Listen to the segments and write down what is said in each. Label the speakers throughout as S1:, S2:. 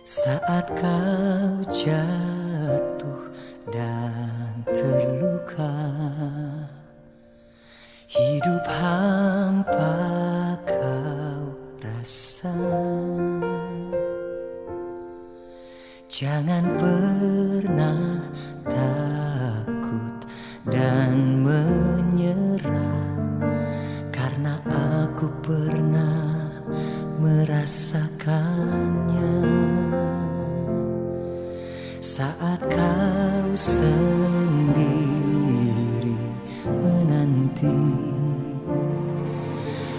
S1: Saat kau jatuh dan terluka, hidup hampa kau rasa. Jangan pernah takut dan menyerah, karena aku pernah merasakannya. Saat kau sendiri menanti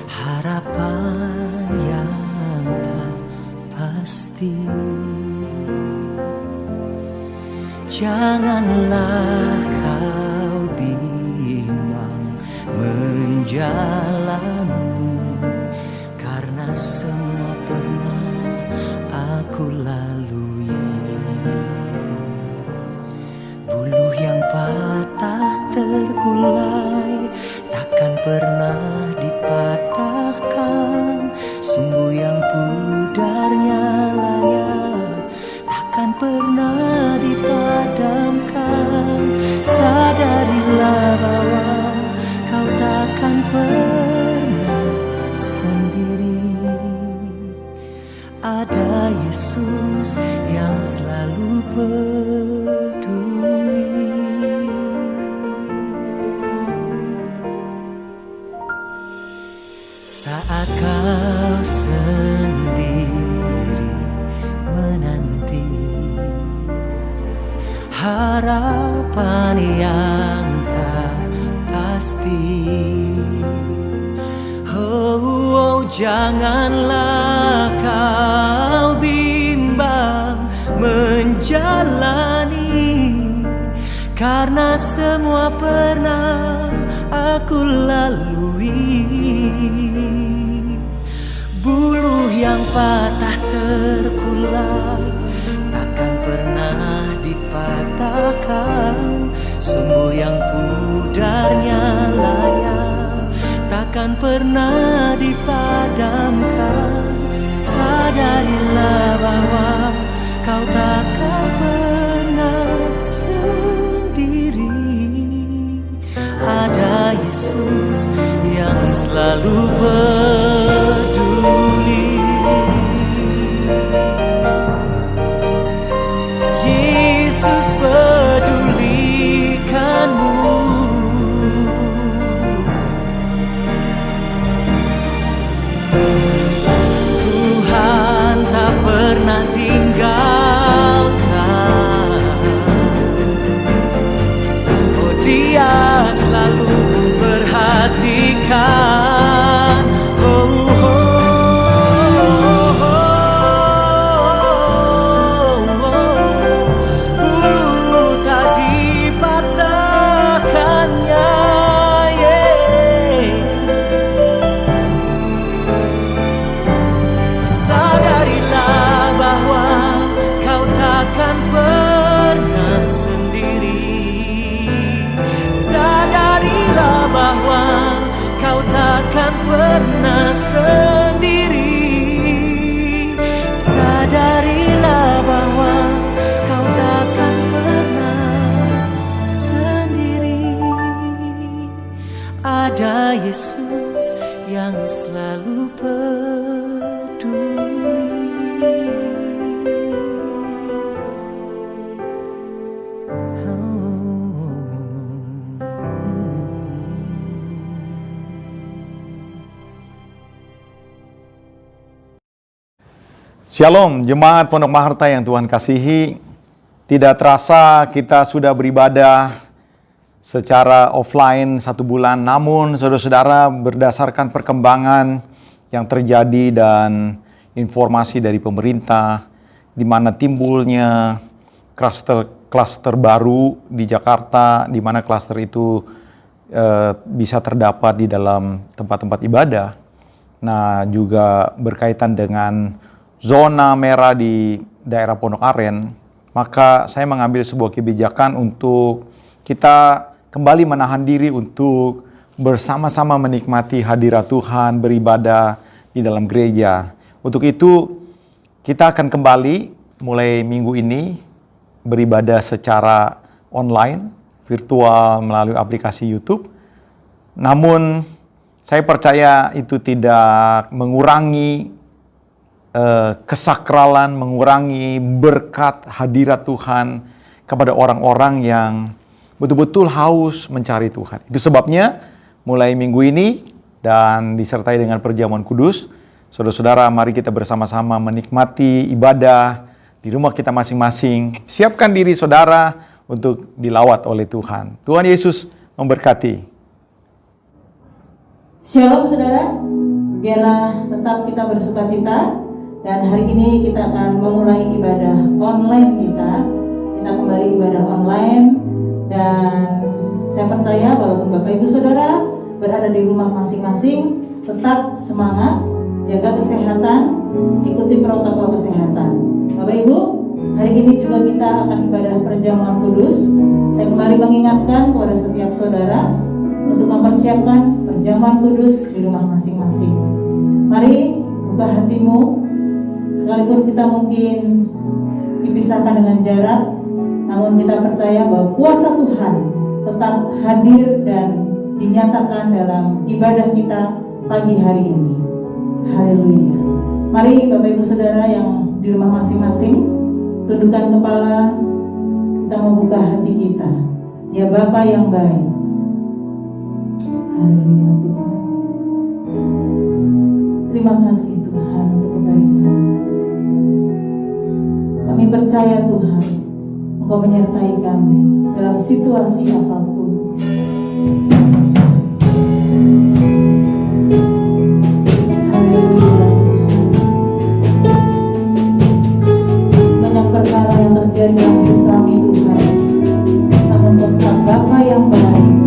S1: harapan yang tak pasti, janganlah kau bimbang menjalani, karena semua pernah aku lalui. Buluh yang patah terkulai takkan pernah dipatahkan, sumbu yang pudar nyalanya takkan pernah dipadamkan. Sadarilah bahwa kau takkan pernah sendiri. Ada Yesus yang selalu peduli. Saat kau sendiri menanti harapan yang tak pasti, janganlah kau bimbang menjalani, karena semua pernah aku lalui. Buluh yang patah terkulai takkan pernah dipatahkan, sumbu yang pudar nyalanya takkan pernah dipadamkan. Sadarilah bahwa kau takkan pernah sendiri. Ada Yesus yang selalu peduli. Yesus pedulikanmu. Tuhan tak pernah tinggalkan. Oh, Dia selalu perhatikan. Bulu tak dipatahkannya. Sadarilah bahwa kau takkan pernah sendiri. Sadarilah bahwa kau takkan pernah sendiri. Sadarilah bahwa kau takkan pernah sendiri. Ada Yesus yang selalu peduli.
S2: Shalom, jemaat Pondok Maharta yang Tuhan kasihi. Tidak terasa kita sudah beribadah secara offline 1 bulan. Namun saudara-saudara, berdasarkan perkembangan yang terjadi dan informasi dari pemerintah, di mana timbulnya klaster baru di Jakarta, di mana klaster itu bisa terdapat di dalam tempat-tempat ibadah. Nah, juga berkaitan dengan zona merah di daerah Pondok Aren, maka saya mengambil sebuah kebijakan untuk kita kembali menahan diri untuk bersama-sama menikmati hadirat Tuhan, beribadah di dalam gereja. Untuk itu, kita akan kembali mulai minggu ini beribadah secara online, virtual melalui aplikasi YouTube. Namun saya percaya itu tidak mengurangi kesakralan, mengurangi berkat hadirat Tuhan kepada orang-orang yang betul-betul haus mencari Tuhan. Itu sebabnya mulai minggu ini dan disertai dengan perjamuan kudus, saudara-saudara, mari kita bersama-sama menikmati ibadah di rumah kita masing-masing. Siapkan diri saudara untuk dilawat oleh Tuhan. Tuhan Yesus memberkati.
S3: Shalom saudara, biarlah tetap kita bersukacita. Dan hari ini kita akan memulai ibadah online kita. Kita kembali ibadah online. Dan saya percaya walaupun Bapak Ibu Saudara berada di rumah masing-masing, tetap semangat, jaga kesehatan, ikuti protokol kesehatan. Bapak Ibu, hari ini juga kita akan ibadah perjamuan kudus. Saya kembali mengingatkan kepada setiap saudara untuk mempersiapkan perjamuan kudus di rumah masing-masing. Mari buka hatimu, sekalipun kita mungkin dipisahkan dengan jarak, namun kita percaya bahwa kuasa Tuhan tetap hadir dan dinyatakan dalam ibadah kita pagi hari ini. Haleluya. Mari Bapak Ibu Saudara yang di rumah masing-masing, tundukkan kepala, kita membuka hati kita. Ya Bapa yang baik. Haleluya Tuhan. Terima kasih Tuhan untuk kebaikan. Kami percaya Tuhan, Engkau menyertai kami dalam situasi apapun. Haleluya Tuhan. Banyak perkara yang terjadi dalam hidup kami Tuhan, namun Engkau tetap Bapa yang baik.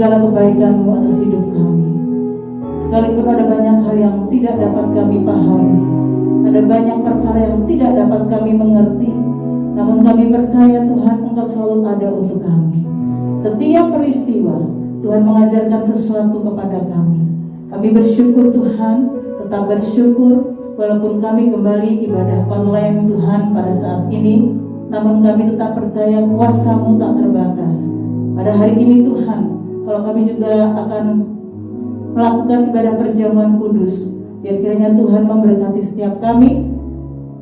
S3: segala kebaikan-Mu atas hidup kami. Sekalipun ada banyak hal yang tidak dapat kami pahami, ada banyak perkara yang tidak dapat kami mengerti, namun kami percaya Tuhan Engkau selalu ada untuk kami. Setiap peristiwa Tuhan mengajarkan sesuatu kepada kami. Kami bersyukur Tuhan, tetap bersyukur walaupun kami kembali ibadah online Tuhan pada saat ini, namun kami tetap percaya kuasa-Mu tak terbatas. Pada hari ini Tuhan, kalau kami juga akan melakukan ibadah perjamuan kudus, biar kiranya Tuhan memberkati setiap kami,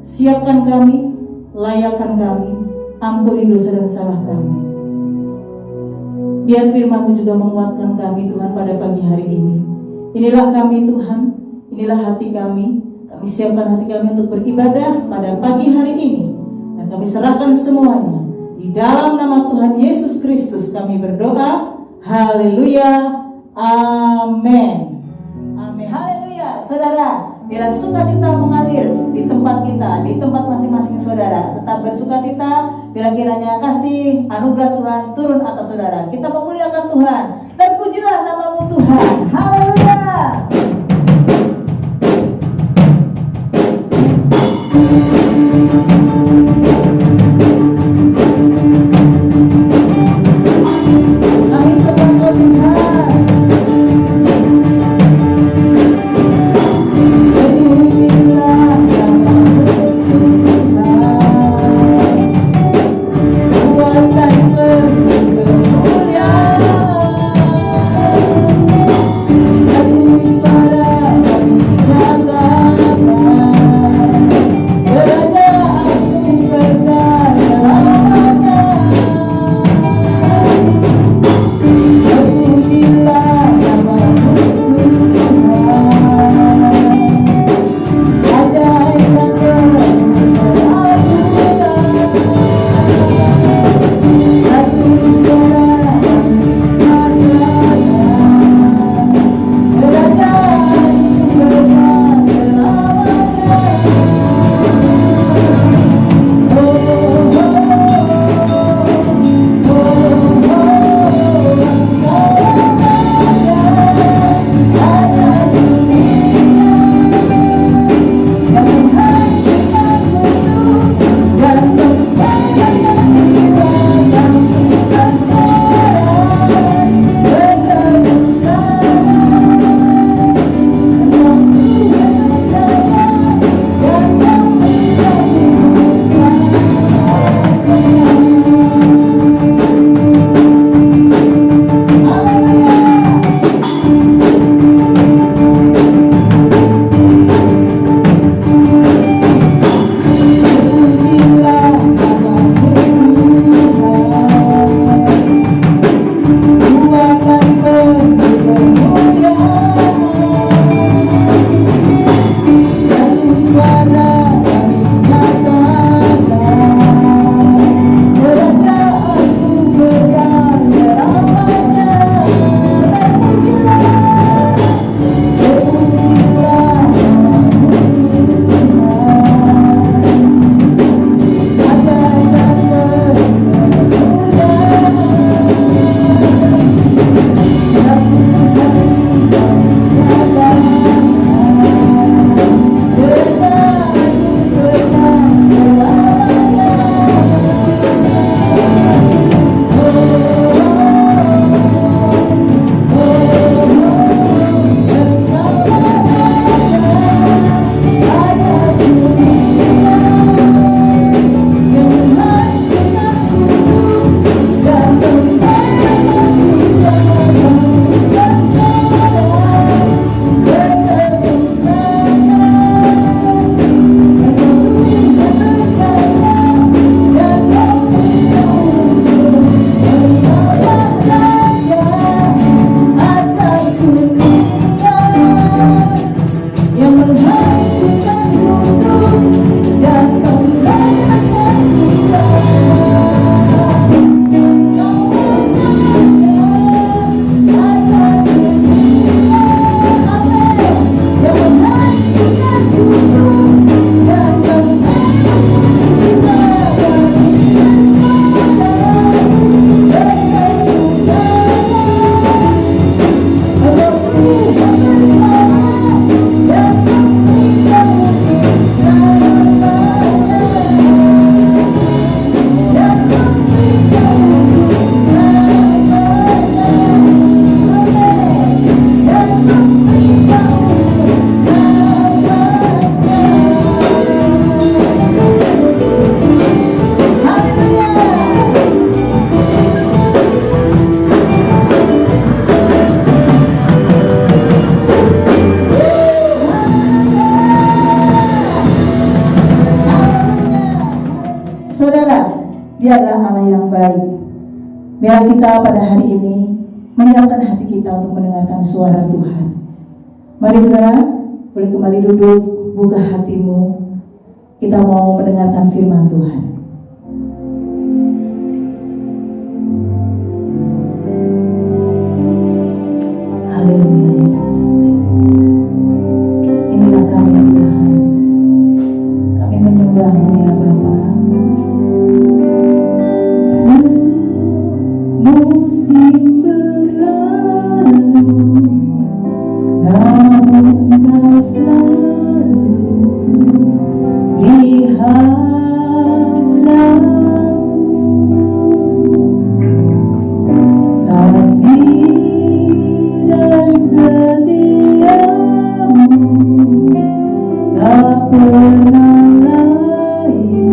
S3: siapkan kami, layakkan kami, ampuni dosa dan salah kami. Biar firman-Mu juga menguatkan kami Tuhan pada pagi hari ini. Inilah kami Tuhan, inilah hati kami. Kami siapkan hati kami untuk beribadah pada pagi hari ini. Dan kami serahkan semuanya. Di dalam nama Tuhan Yesus Kristus kami berdoa. Haleluya. Amin. Amin. Haleluya. Saudara, bila sukacita mengalir di tempat kita, di tempat masing-masing saudara, tetap bersukacita bila kiranya kasih anugerah Tuhan turun atas saudara. Kita memuliakan Tuhan. Terpujilah nama-Mu Tuhan. Haleluya. Kami sembah Tuhan. Kemuliaan Biar kita pada hari ini menyiapkan hati kita untuk mendengarkan suara Tuhan. Mari saudara, boleh kembali duduk, buka hatimu. Kita mau mendengarkan firman Tuhan. Haleluya Yesus. Inilah kami Tuhan. Kami menyembah-Mu ya Bapa. Musim berlalu, namun Kau selalu pelihara aku. Kasih dan setiamu tak pernah layu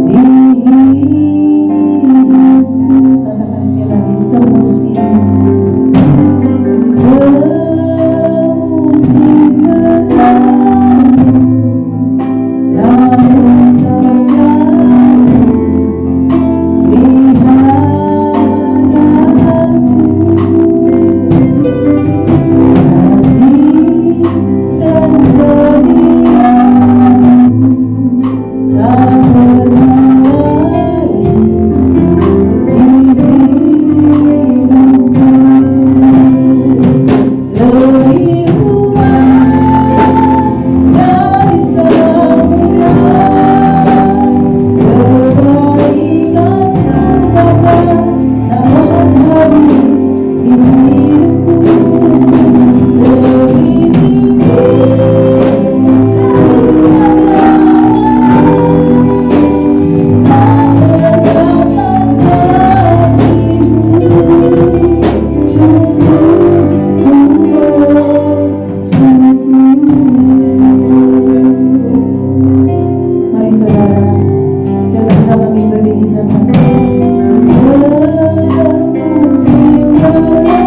S3: di hidupku. Katakan sekali lagi, semusim berlalu, namun Kau selalu pelihara aku. Kasih dan setiamu tak pernah layu di hidupku. Lebih luas dari samudra kebaikan-Mu Bapa, tak habis di hidupku. Lebih tinggi dari terbatas kasih-Mu. Mari saudara, segera kami berdiri katakan, semusim berlalu,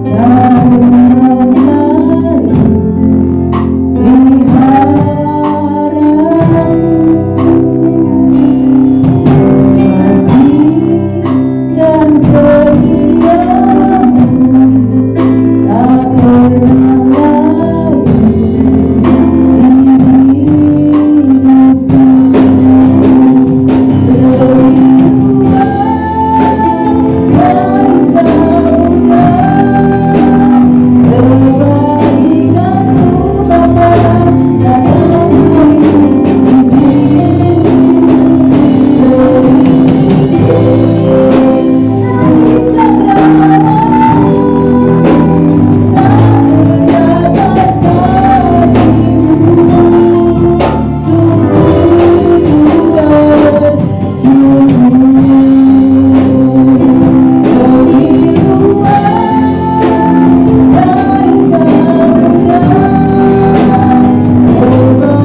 S3: namun Kau selalu pelihara aku. Kasih dan setiamu tak pernah layu di hidupku. Lebih luas dari samudra kebaikan-Mu Bapa, tak habis di hidupku. Lebih tinggi dari cakrawala, tak terbatas kasih-Mu. Sungguh Tuhan, lebih luas dari samudra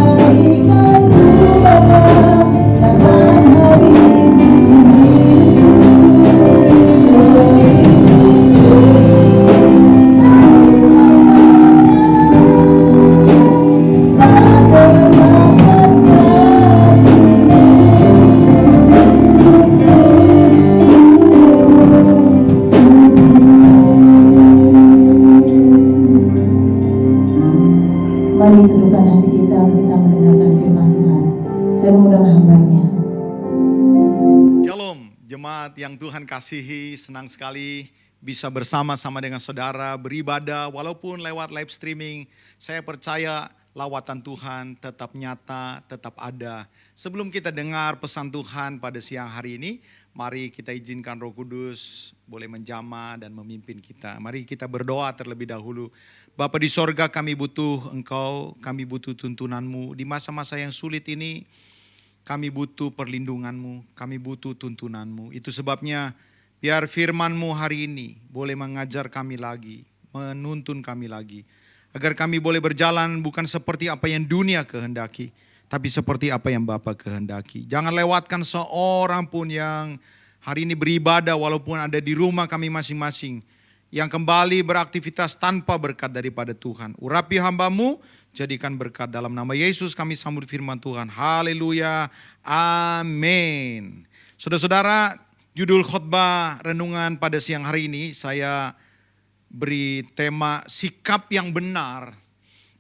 S3: kebaikan-Mu Bapa, takkan habis di hidupku. Lebih tak terbatas kasih-Mu. Mari tundukkan hati kita untuk kita mendengarkan firman Tuhan. Saya mengundang hamba-Nya.
S2: Shalom, jemaat yang Tuhan kasihi, senang sekali bisa bersama-sama dengan saudara beribadah walaupun lewat live streaming. Saya percaya lawatan Tuhan tetap nyata, tetap ada. Sebelum kita dengar pesan Tuhan pada siang hari ini, mari kita izinkan Roh Kudus boleh menjamah dan memimpin kita. Mari kita berdoa terlebih dahulu. Bapa di sorga, kami butuh Engkau, kami butuh tuntunan-Mu. Di masa-masa yang sulit ini, kami butuh perlindungan-Mu, kami butuh tuntunan-Mu. Itu sebabnya biar firman-Mu hari ini boleh mengajar kami lagi, menuntun kami lagi. Agar kami boleh berjalan bukan seperti apa yang dunia kehendaki, tapi seperti apa yang Bapa kehendaki. Jangan lewatkan seorang pun yang hari ini beribadah walaupun ada di rumah kami masing-masing, yang kembali beraktivitas tanpa berkat daripada Tuhan. Urapi hamba-Mu, jadikan berkat. Dalam nama Yesus kami sambut firman Tuhan. Haleluya. Amin. Saudara-saudara, judul khotbah renungan pada siang hari ini saya beri tema sikap yang benar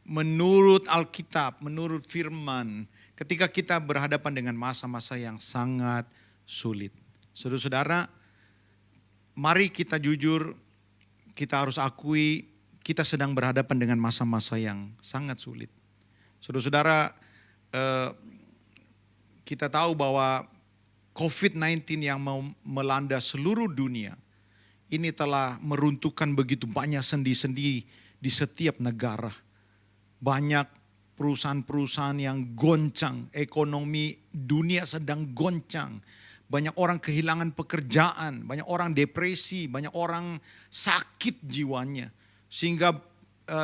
S2: menurut Alkitab, menurut firman ketika kita berhadapan dengan masa-masa yang sangat sulit. Saudara-saudara, mari kita jujur, kita harus akui kita sedang berhadapan dengan masa-masa yang sangat sulit. Saudara-saudara, kita tahu bahwa COVID-19 yang mau melanda seluruh dunia ini telah meruntuhkan begitu banyak sendi-sendi di setiap negara. Banyak perusahaan-perusahaan yang goncang, ekonomi dunia sedang goncang. Banyak orang kehilangan pekerjaan, banyak orang depresi, banyak orang sakit jiwanya. Sehingga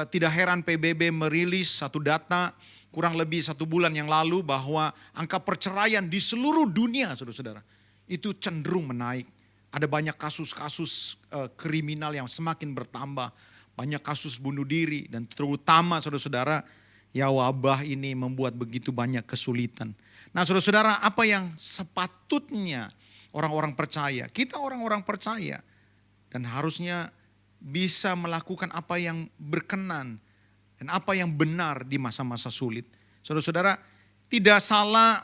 S2: tidak heran PBB merilis satu data kurang lebih 1 bulan yang lalu bahwa angka perceraian di seluruh dunia, saudara-saudara, itu cenderung menaik. Ada banyak kasus-kasus kriminal yang semakin bertambah, banyak kasus bunuh diri, dan terutama saudara-saudara, ya wabah ini membuat begitu banyak kesulitan. Nah saudara-saudara, apa yang sepatutnya orang-orang percaya, kita orang-orang percaya, dan harusnya bisa melakukan apa yang berkenan, dan apa yang benar di masa-masa sulit. Saudara-saudara, tidak salah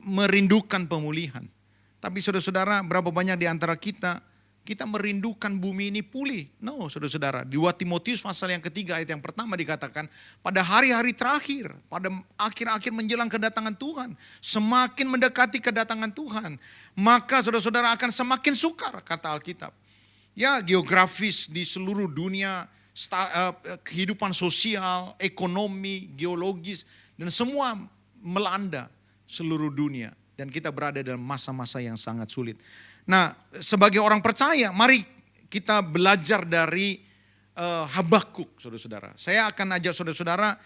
S2: merindukan pemulihan. Tapi saudara-saudara, berapa banyak di antara kita merindukan bumi ini pulih. No, saudara-saudara. Di 2 Timotius pasal yang ketiga ayat yang pertama dikatakan, pada hari-hari terakhir, pada akhir-akhir menjelang kedatangan Tuhan, semakin mendekati kedatangan Tuhan, maka saudara-saudara akan semakin sukar, kata Alkitab. Ya, geografis di seluruh dunia, kehidupan sosial, ekonomi, geologis, dan semua melanda seluruh dunia. Dan kita berada dalam masa-masa yang sangat sulit. Nah, sebagai orang percaya, mari kita belajar dari Habakuk, saudara-saudara. Saya akan ajak saudara-saudara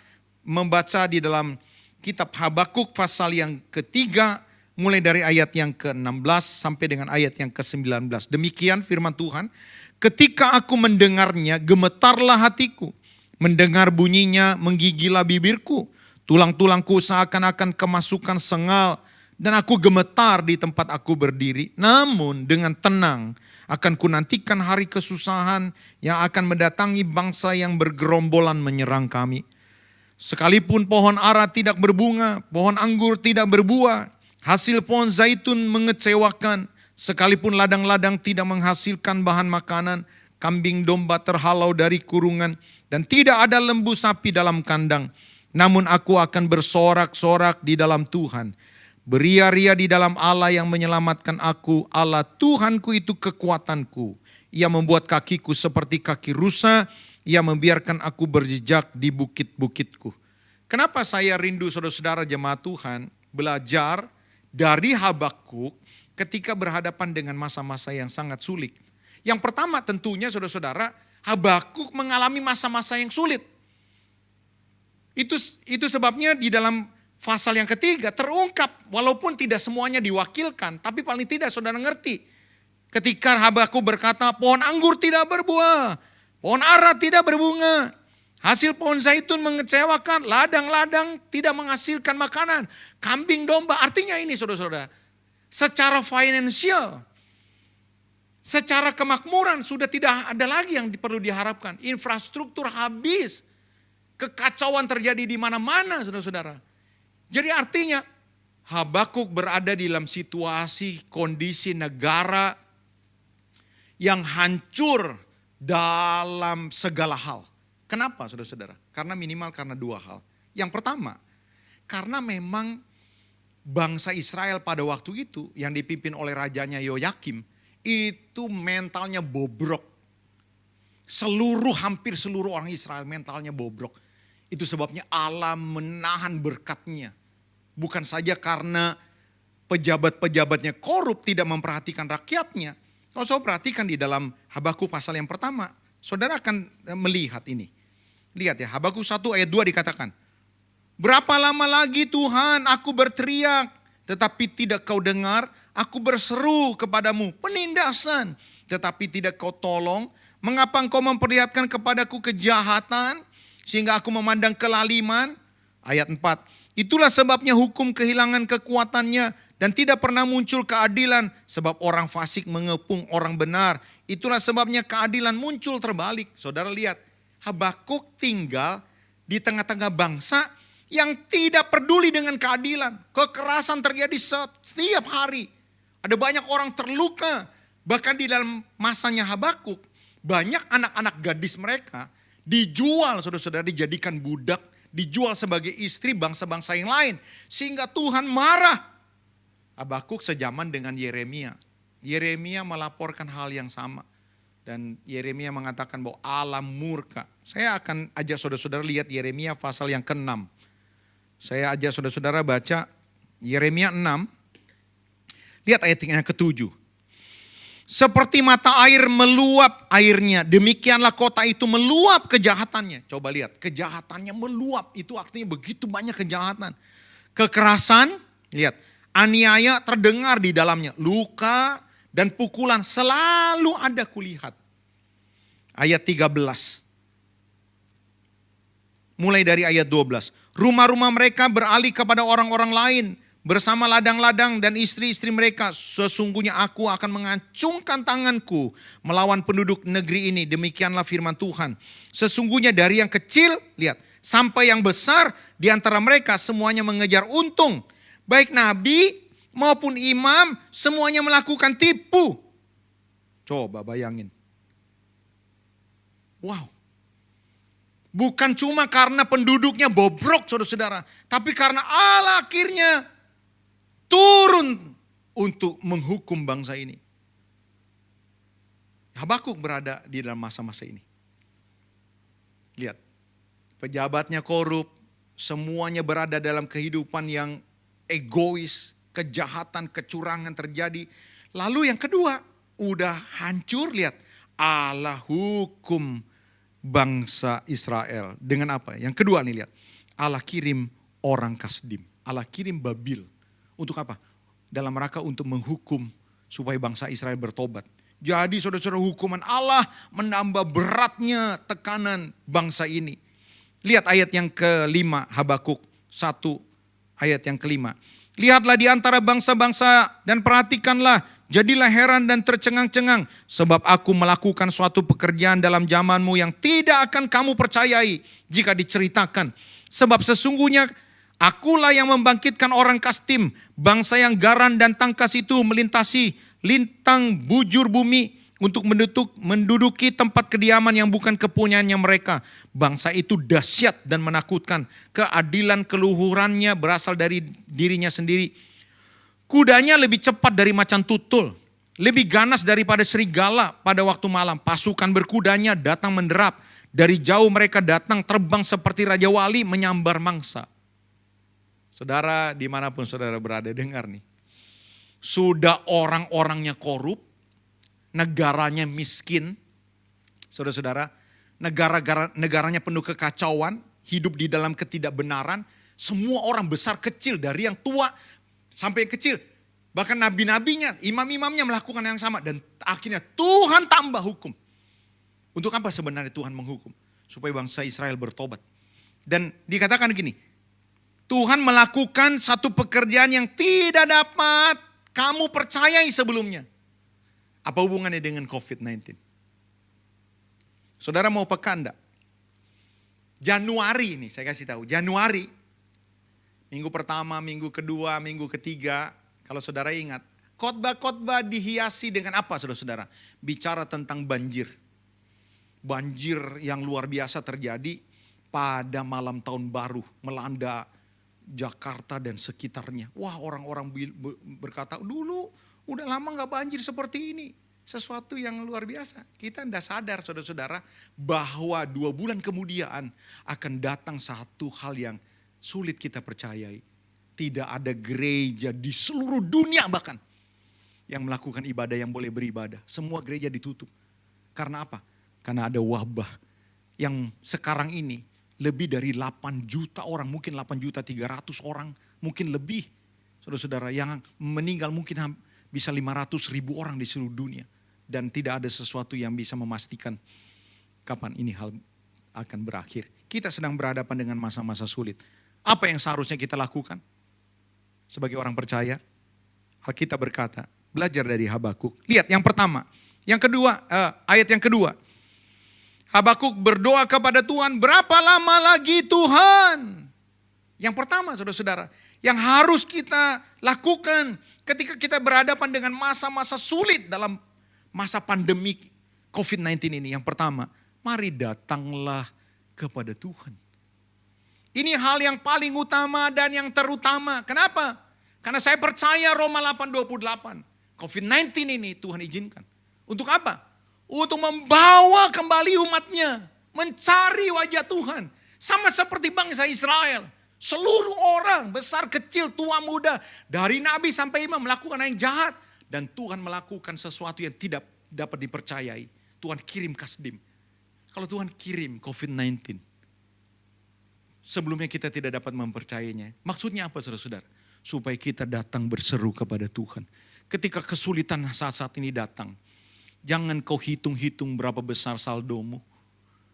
S2: membaca di dalam kitab Habakuk pasal yang ketiga, mulai dari ayat yang ke-16 sampai dengan ayat yang ke-19. Demikian firman Tuhan. Ketika aku mendengarnya, gemetarlah hatiku. Mendengar bunyinya, menggigilah bibirku. Tulang-tulangku seakan-akan kemasukan sengal. Dan aku gemetar di tempat aku berdiri. Namun dengan tenang akan kunantikan hari kesusahan yang akan mendatangi bangsa yang bergerombolan menyerang kami. Sekalipun pohon ara tidak berbunga, pohon anggur tidak berbuah, hasil pohon zaitun mengecewakan, sekalipun ladang-ladang tidak menghasilkan bahan makanan, kambing domba terhalau dari kurungan, dan tidak ada lembu sapi dalam kandang. Namun aku akan bersorak-sorak di dalam Tuhan. Beria-ria di dalam Allah yang menyelamatkan aku. Allah Tuhanku itu kekuatanku. Ia membuat kakiku seperti kaki rusa. Ia membiarkan aku berjejak di bukit-bukitku. Kenapa saya rindu saudara-saudara jemaat Tuhan belajar dari Habakuk ketika berhadapan dengan masa-masa yang sangat sulit. Yang pertama tentunya saudara-saudara, Habakuk mengalami masa-masa yang sulit. Itu sebabnya di dalam pasal yang ketiga terungkap, walaupun tidak semuanya diwakilkan, tapi paling tidak saudara ngerti. Ketika Habakuk berkata, pohon anggur tidak berbuah, pohon ara tidak berbunga, hasil pohon zaitun mengecewakan, ladang-ladang tidak menghasilkan makanan, kambing domba. Artinya ini saudara-saudara, secara finansial, secara kemakmuran sudah tidak ada lagi yang perlu diharapkan. Infrastruktur habis, kekacauan terjadi di mana-mana saudara-saudara. Jadi artinya Habakuk berada di dalam situasi kondisi negara yang hancur dalam segala hal. Kenapa saudara-saudara? Karena minimal karena 2 hal. Yang pertama, karena memang bangsa Israel pada waktu itu yang dipimpin oleh rajanya Yoyakim itu mentalnya bobrok. Hampir seluruh orang Israel mentalnya bobrok. Itu sebabnya Allah menahan berkatnya. Bukan saja karena pejabat-pejabatnya korup tidak memperhatikan rakyatnya. Kalau saudara perhatikan di dalam Habakuk pasal yang pertama, saudara akan melihat ini. Lihat ya, Habakuk 1 ayat 2 dikatakan, berapa lama lagi Tuhan aku berteriak, tetapi tidak kau dengar, aku berseru kepadamu penindasan, tetapi tidak kau tolong. Mengapa engkau memperlihatkan kepadaku kejahatan, sehingga aku memandang kelaliman? Ayat 4, itulah sebabnya hukum kehilangan kekuatannya
S4: dan tidak pernah muncul keadilan sebab orang fasik mengepung orang benar. Itulah sebabnya keadilan muncul terbalik. Saudara lihat, Habakuk tinggal di tengah-tengah bangsa yang tidak peduli dengan keadilan. Kekerasan terjadi setiap hari. Ada banyak orang terluka. Bahkan di dalam masanya Habakuk, banyak anak-anak gadis mereka dijual, saudara-saudara, dijadikan budak, dijual sebagai istri bangsa-bangsa yang lain. Sehingga Tuhan marah. Habakuk sejaman dengan Yeremia. Yeremia melaporkan hal yang sama. Dan Yeremia mengatakan bahwa Allah murka. Saya akan ajak saudara-saudara lihat Yeremia pasal yang ke-6. Saya ajak saudara-saudara baca Yeremia 6. Lihat ayat yang ke-7. Seperti mata air meluap airnya, demikianlah kota itu meluap kejahatannya. Coba lihat, kejahatannya meluap, itu artinya begitu banyak kejahatan. Kekerasan, lihat, aniaya terdengar di dalamnya, luka dan pukulan selalu ada kulihat. Ayat 13. Mulai dari ayat 12. Rumah-rumah mereka beralih kepada orang-orang lain. Bersama ladang-ladang dan istri-istri mereka, sesungguhnya aku akan mengacungkan tanganku melawan penduduk negeri ini. Demikianlah firman Tuhan. Sesungguhnya dari yang kecil, lihat, sampai yang besar di antara mereka semuanya mengejar untung. Baik nabi maupun imam semuanya melakukan tipu. Coba bayangin. Wow. Bukan cuma karena penduduknya bobrok saudara-saudara, tapi karena Allah akhirnya turun untuk menghukum bangsa ini. Habakuk berada di dalam masa-masa ini. Lihat, pejabatnya korup, semuanya berada dalam kehidupan yang egois, kejahatan, kecurangan terjadi. Lalu yang kedua, udah hancur, lihat, Allah hukum bangsa Israel. Dengan apa? Yang kedua nih lihat, Allah kirim orang Kasdim, Allah kirim Babil. Untuk apa? Dalam rangka untuk menghukum supaya bangsa Israel bertobat. Jadi saudara-saudara, hukuman Allah menambah beratnya tekanan bangsa ini. Lihat ayat yang kelima, Habakuk 1 ayat yang kelima. Lihatlah di antara bangsa-bangsa dan perhatikanlah, jadilah heran dan tercengang-cengang. Sebab aku melakukan suatu pekerjaan dalam zamanmu yang tidak akan kamu percayai jika diceritakan. Sebab sesungguhnya akulah yang membangkitkan orang Kasdim, bangsa yang garan dan tangkas itu melintasi lintang bujur bumi untuk menduduki tempat kediaman yang bukan kepunyaannya mereka. Bangsa itu dahsyat dan menakutkan, keadilan keluhurannya berasal dari dirinya sendiri. Kudanya lebih cepat dari macan tutul, lebih ganas daripada serigala pada waktu malam. Pasukan berkudanya datang menderap, dari jauh mereka datang terbang seperti raja wali menyambar mangsa. Saudara, dimanapun saudara berada, dengar nih. Sudah orang-orangnya korup, negaranya miskin. Saudara-saudara, negaranya penuh kekacauan, hidup di dalam ketidakbenaran. Semua orang besar kecil, dari yang tua sampai yang kecil. Bahkan nabi-nabinya, imam-imamnya melakukan yang sama. Dan akhirnya Tuhan tambah hukum. Untuk apa sebenarnya Tuhan menghukum? Supaya bangsa Israel bertobat. Dan dikatakan gini, Tuhan melakukan satu pekerjaan yang tidak dapat kamu percayai sebelumnya. Apa hubungannya dengan COVID-19? Saudara mau peka enggak? Januari ini saya kasih tahu. Januari, minggu pertama, minggu kedua, minggu ketiga. Kalau saudara ingat, khotbah-khotbah dihiasi dengan apa saudara-saudara? Bicara tentang banjir. Banjir yang luar biasa terjadi pada malam tahun baru melanda Jakarta dan sekitarnya. Wah, orang-orang berkata, dulu udah lama gak banjir seperti ini. Sesuatu yang luar biasa. Kita tidak sadar saudara-saudara bahwa 2 bulan kemudian akan datang satu hal yang sulit kita percayai. Tidak ada gereja di seluruh dunia bahkan yang melakukan ibadah, yang boleh beribadah. Semua gereja ditutup. Karena apa? Karena ada wabah yang sekarang ini lebih dari 8 juta orang, mungkin 8 juta 300 orang, mungkin lebih. Saudara-saudara, yang meninggal mungkin bisa 500.000 orang di seluruh dunia. Dan tidak ada sesuatu yang bisa memastikan kapan ini hal akan berakhir. Kita sedang berhadapan dengan masa-masa sulit. Apa yang seharusnya kita lakukan sebagai orang percaya? Alkitab berkata, belajar dari Habakuk. Lihat yang pertama. Yang kedua, ayat yang kedua. Habakuk berdoa kepada Tuhan, berapa lama lagi Tuhan? Yang pertama saudara-saudara, yang harus kita lakukan ketika kita berhadapan dengan masa-masa sulit dalam masa pandemi COVID-19 ini. Yang pertama, mari datanglah kepada Tuhan. Ini hal yang paling utama dan yang terutama. Kenapa? Karena saya percaya Roma 8:28. COVID-19 ini Tuhan izinkan. Untuk apa? Untuk membawa kembali umatnya. Mencari wajah Tuhan. Sama seperti bangsa Israel. Seluruh orang, besar kecil, tua muda. Dari nabi sampai imam melakukan yang jahat. Dan Tuhan melakukan sesuatu yang tidak dapat dipercayai. Tuhan kirim Kasdim. Kalau Tuhan kirim COVID-19. Sebelumnya kita tidak dapat mempercayainya. Maksudnya apa saudara-saudara? Supaya kita datang berseru kepada Tuhan. Ketika kesulitan saat-saat ini datang. Jangan kau hitung-hitung berapa besar saldomu.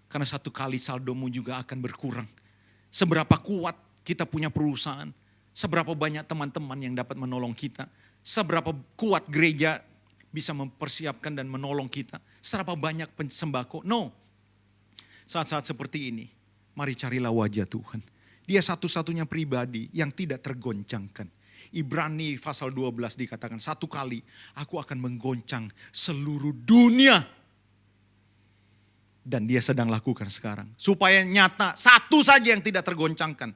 S4: Karena satu kali saldomu juga akan berkurang. Seberapa kuat kita punya perusahaan. Seberapa banyak teman-teman yang dapat menolong kita. Seberapa kuat gereja bisa mempersiapkan dan menolong kita. Seberapa banyak sembako. No. Saat-saat seperti ini. Mari carilah wajah Tuhan. Dia satu-satunya pribadi yang tidak tergoncangkan. Ibrani pasal 12 dikatakan, satu kali aku akan menggoncang seluruh dunia. Dan dia sedang lakukan sekarang. Supaya nyata satu saja yang tidak tergoncangkan.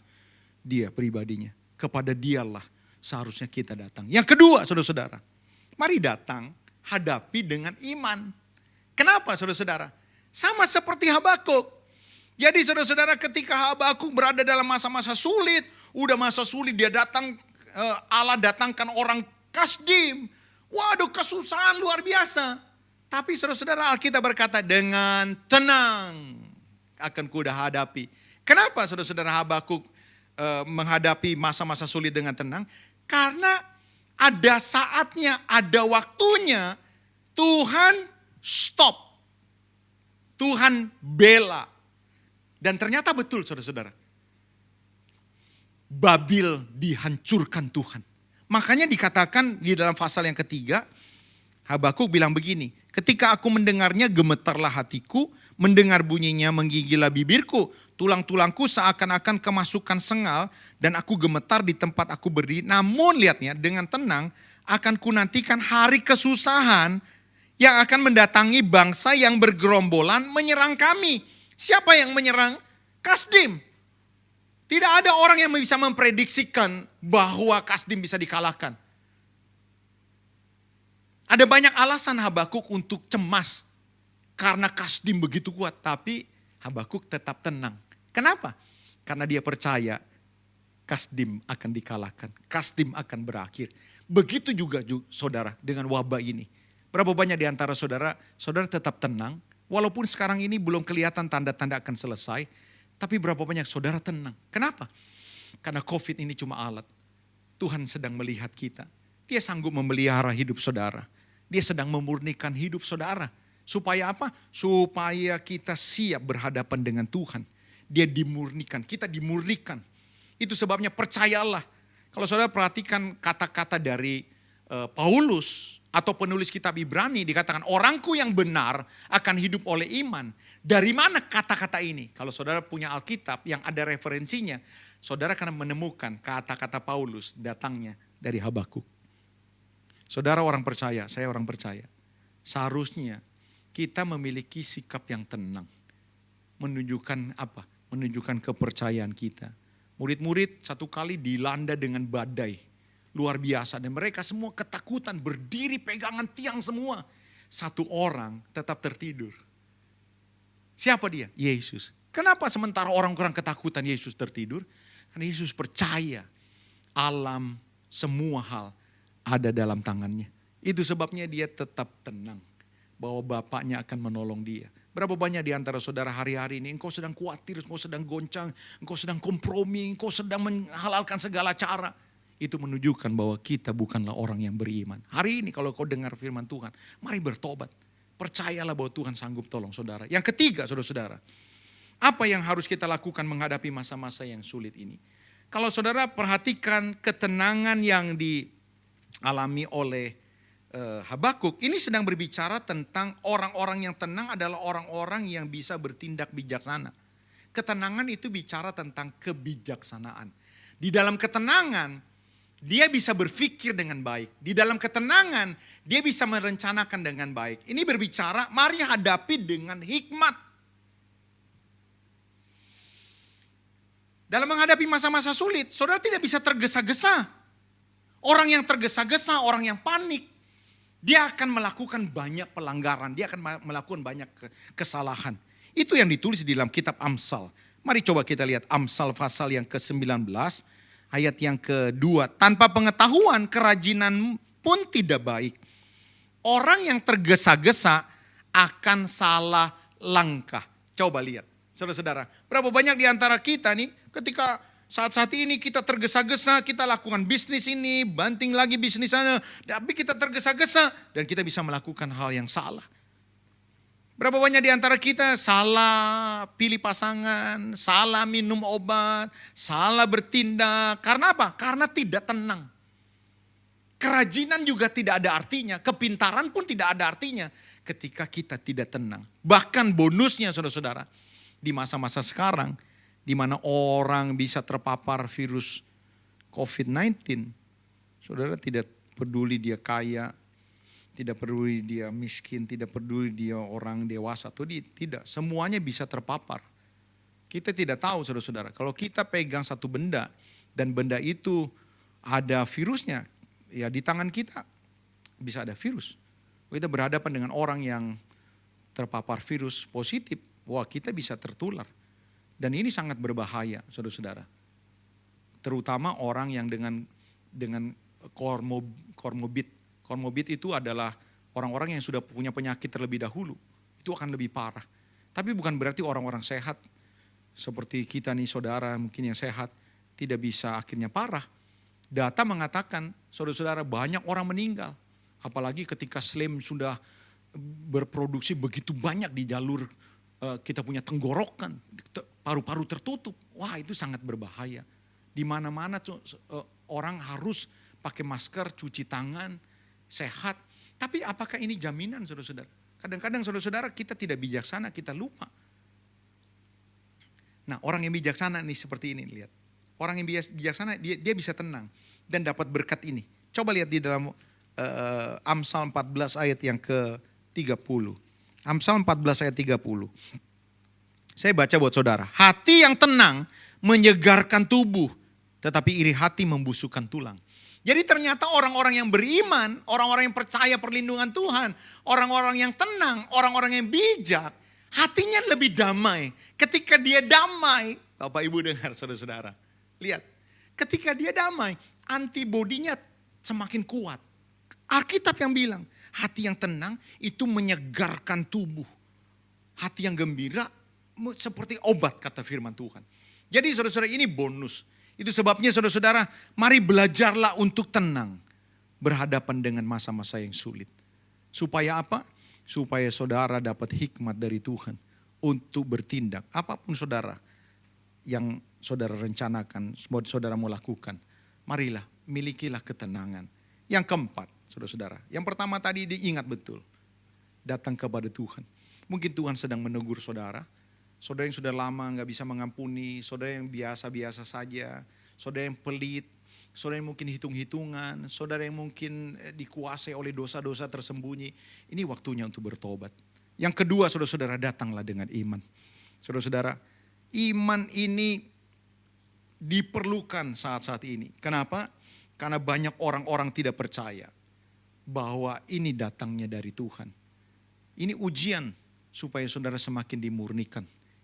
S4: Dia pribadinya. Kepada dialah seharusnya kita datang. Yang kedua saudara-saudara. Mari datang hadapi dengan iman. Kenapa saudara-saudara? Sama seperti Habakuk. Jadi saudara-saudara ketika Habakuk berada dalam masa-masa sulit. Udah masa sulit dia datang. Allah datangkan orang Kasdim. Waduh kesusahan luar biasa. Tapi saudara-saudara Alkitab berkata dengan tenang akan kuda hadapi. Kenapa saudara-saudara Habakuk menghadapi masa-masa sulit dengan tenang? Karena ada saatnya, ada waktunya Tuhan stop. Tuhan bela. Dan ternyata betul saudara-saudara. Babil dihancurkan Tuhan. Makanya dikatakan di dalam pasal yang ketiga, Habakuk bilang begini, ketika aku mendengarnya gemetarlah hatiku, mendengar bunyinya menggigillah bibirku, tulang-tulangku seakan-akan kemasukan sengal, dan aku gemetar di tempat aku berdiri. Namun lihatnya dengan tenang akan kunantikan hari kesusahan yang akan mendatangi bangsa yang bergerombolan menyerang kami. Siapa yang menyerang? Kasdim. Tidak ada orang yang bisa memprediksikan bahwa Kasdim bisa dikalahkan. Ada banyak alasan Habakuk untuk cemas. Karena Kasdim begitu kuat. Tapi Habakuk tetap tenang. Kenapa? Karena dia percaya Kasdim akan dikalahkan. Kasdim akan berakhir. Begitu juga saudara dengan wabah ini. Berapa banyak di antara saudara tetap tenang. Walaupun sekarang ini belum kelihatan tanda-tanda akan selesai. Tapi berapa banyak saudara tenang. Kenapa? Karena COVID ini cuma alat. Tuhan sedang melihat kita. Dia sanggup memelihara hidup saudara. Dia sedang memurnikan hidup saudara. Supaya apa? Supaya kita siap berhadapan dengan Tuhan. Dia dimurnikan, kita dimurnikan. Itu sebabnya percayalah. Kalau saudara perhatikan kata-kata dari Paulus atau penulis kitab Ibrani dikatakan orangku yang benar akan hidup oleh iman. Dari mana kata-kata ini? Kalau saudara punya Alkitab yang ada referensinya, saudara akan menemukan kata-kata Paulus datangnya dari Habakuk. Saudara orang percaya, saya orang percaya. Seharusnya kita memiliki sikap yang tenang. Menunjukkan apa? Menunjukkan kepercayaan kita. Murid-murid satu kali dilanda dengan badai. Luar biasa. Dan mereka semua ketakutan, berdiri pegangan tiang semua. Satu orang tetap tertidur. Siapa dia? Yesus. Kenapa sementara orang-orang ketakutan Yesus tertidur? Karena Yesus percaya alam semua hal ada dalam tangannya. Itu sebabnya dia tetap tenang. Bahwa Bapaknya akan menolong dia. Berapa banyak di antara saudara hari-hari ini engkau sedang khawatir, engkau sedang goncang, engkau sedang kompromi, engkau sedang menghalalkan segala cara. Itu menunjukkan bahwa kita bukanlah orang yang beriman. Hari ini kalau kau dengar firman Tuhan, mari bertobat. Percayalah bahwa Tuhan sanggup tolong saudara. Yang ketiga saudara-saudara, apa yang harus kita lakukan menghadapi masa-masa yang sulit ini? Kalau saudara perhatikan ketenangan yang alami oleh Habakuk ini sedang berbicara tentang orang-orang yang tenang adalah orang-orang yang bisa bertindak bijaksana. Ketenangan itu bicara tentang kebijaksanaan. Di dalam ketenangan dia bisa berpikir dengan baik. Di dalam ketenangan dia bisa merencanakan dengan baik. Ini berbicara mari hadapi dengan hikmat. Dalam menghadapi masa-masa sulit, saudara tidak bisa tergesa-gesa. Orang yang tergesa-gesa, orang yang panik, dia akan melakukan banyak pelanggaran, dia akan melakukan banyak kesalahan. Itu yang ditulis di dalam kitab Amsal. Mari coba kita lihat Amsal pasal yang ke-19, ayat yang kedua. Tanpa pengetahuan kerajinan pun tidak baik. Orang yang tergesa-gesa akan salah langkah. Coba lihat, saudara-saudara. Berapa banyak di antara kita nih ketika saat-saat ini kita tergesa-gesa, kita lakukan bisnis ini, banting lagi bisnis sana. Tapi kita tergesa-gesa dan kita bisa melakukan hal yang salah. Berapa banyak di antara kita salah pilih pasangan, salah minum obat, salah bertindak. Karena apa? Karena tidak tenang. Kerajinan juga tidak ada artinya, kepintaran pun tidak ada artinya ketika kita tidak tenang. Bahkan bonusnya saudara-saudara, di masa-masa sekarang, di mana orang bisa terpapar virus COVID-19. Saudara tidak peduli dia kaya, tidak peduli dia miskin, tidak peduli dia orang dewasa atau tidak. Semuanya bisa terpapar. Kita tidak tahu saudara-saudara, kalau kita pegang satu benda dan benda itu ada virusnya, ya di tangan kita bisa ada virus. Kita berhadapan dengan orang yang terpapar virus positif, wah kita bisa tertular. Dan ini sangat berbahaya, saudara-saudara. Terutama orang yang dengan komorbid. Komorbid itu adalah orang-orang yang sudah punya penyakit terlebih dahulu. Itu akan lebih parah. Tapi bukan berarti orang-orang sehat, seperti kita nih saudara mungkin yang sehat, tidak bisa akhirnya parah. Data mengatakan, saudara-saudara banyak orang meninggal. Apalagi ketika slim sudah berproduksi begitu banyak di jalur kita punya tenggorokan, paru-paru tertutup. Wah itu sangat berbahaya. Di mana-mana orang harus pakai masker, cuci tangan, sehat. Tapi apakah ini jaminan saudara-saudara? Kadang-kadang saudara-saudara kita tidak bijaksana, kita lupa. Nah orang yang bijaksana nih seperti ini, lihat. Orang yang bijaksana dia bisa tenang dan dapat berkat ini. Coba lihat di dalam Amsal 14 ayat yang ke-30. Amsal 14 ayat 30. Saya baca buat saudara. Hati yang tenang menyegarkan tubuh, tetapi iri hati membusukkan tulang. Jadi ternyata orang-orang yang beriman, orang-orang yang percaya perlindungan Tuhan, orang-orang yang tenang, orang-orang yang bijak, hatinya lebih damai. Ketika dia damai, Bapak Ibu dengar saudara-saudara. Lihat, ketika dia damai, antibodinya semakin kuat. Alkitab yang bilang, hati yang tenang itu menyegarkan tubuh. Hati yang gembira seperti obat kata firman Tuhan. Jadi saudara-saudara ini bonus. Itu sebabnya saudara-saudara mari belajarlah untuk tenang. Berhadapan dengan masa-masa yang sulit. Supaya apa? Supaya saudara dapat hikmat dari Tuhan. Untuk bertindak. Apapun saudara yang saudara rencanakan, saudara mau lakukan. Marilah milikilah ketenangan. Yang keempat, saudara-saudara. Yang pertama tadi diingat betul. Datang kepada Tuhan. Mungkin Tuhan sedang menegur saudara. Saudara yang sudah lama gak bisa mengampuni. Saudara yang biasa-biasa saja. Saudara yang pelit. Saudara yang mungkin hitung-hitungan. Saudara yang mungkin dikuasai oleh dosa-dosa tersembunyi. Ini waktunya untuk bertobat. Yang kedua saudara-saudara datanglah dengan iman. Saudara-saudara iman ini diperlukan saat-saat ini. Kenapa? Karena banyak orang-orang tidak percaya bahwa ini datangnya dari Tuhan. Ini ujian supaya saudara semakin dimurnikan.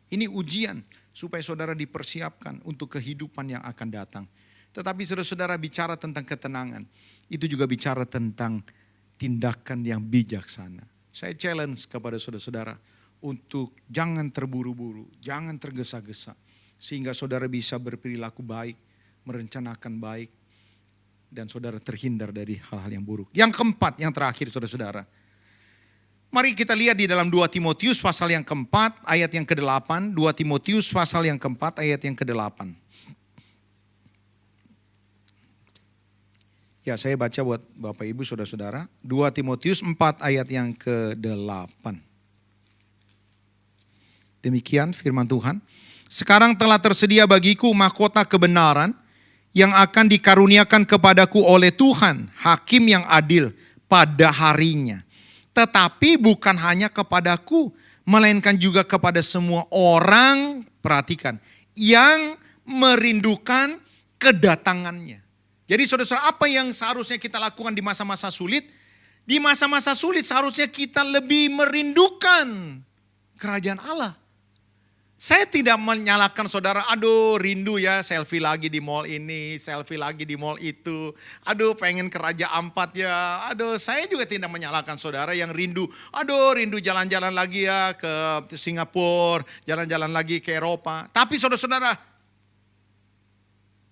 S4: Ini ujian supaya saudara dipersiapkan untuk kehidupan yang akan datang. Tetapi saudara-saudara bicara tentang ketenangan, itu juga bicara tentang tindakan yang bijaksana. Saya challenge kepada saudara-saudara untuk jangan terburu-buru, jangan tergesa-gesa. Sehingga saudara bisa berperilaku baik, merencanakan baik, dan saudara terhindar dari hal-hal yang buruk. Yang keempat, yang terakhir saudara-saudara. Mari kita lihat di dalam 2 Timotius pasal yang keempat, ayat yang ke-8. 2 Timotius pasal yang keempat, ayat yang ke-8. Ya, saya baca buat Bapak Ibu Saudara-saudara. 2 Timotius 4 ayat yang ke-8. Demikian firman Tuhan. Sekarang telah tersedia bagiku mahkota kebenaran yang akan dikaruniakan kepadaku oleh Tuhan, hakim yang adil pada harinya. Tetapi bukan hanya kepadaku, melainkan juga kepada semua orang, perhatikan, yang merindukan kedatangannya. Jadi saudara-saudara, apa yang seharusnya kita lakukan di masa-masa sulit? Di masa-masa sulit seharusnya kita lebih merindukan kerajaan Allah. Saya tidak menyalahkan saudara, aduh rindu ya selfie lagi di mall ini, selfie lagi di mall itu. Aduh pengen ke Raja Ampat ya, aduh saya juga tidak menyalahkan saudara yang rindu. Aduh rindu jalan-jalan lagi ya ke Singapura, jalan-jalan lagi ke Eropa. Tapi saudara-saudara,